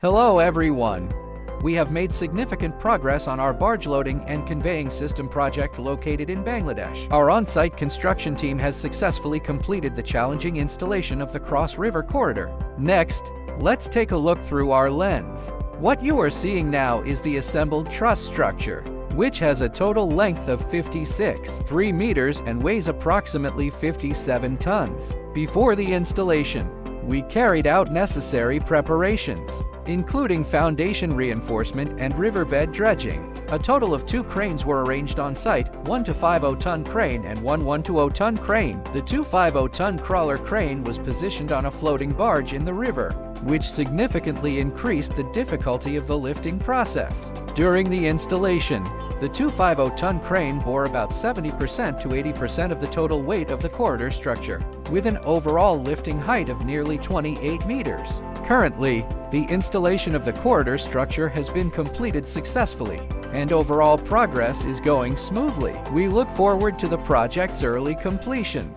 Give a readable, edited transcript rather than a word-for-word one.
Hello everyone! We have made significant progress on our barge loading and conveying system project located in Bangladesh. Our on-site construction team has successfully completed the challenging installation of the Cross River Corridor. Next, let's take a look through our lens. What you are seeing now is the assembled truss structure, which has a total length of 56.3 meters and weighs approximately 57 tons. Before the installation, we carried out necessary preparations, including foundation reinforcement and riverbed dredging. A total of 2 cranes were arranged on site, one 250-ton crane and one 120-ton crane. The 250-ton crawler crane was positioned on a floating barge in the river, which significantly increased the difficulty of the lifting process. During the installation, the 250-ton crane bore about 70% to 80% of the total weight of the corridor structure, with an overall lifting height of nearly 28 meters. Currently, the installation of the corridor structure has been completed successfully, and overall progress is going smoothly. We look forward to the project's early completion.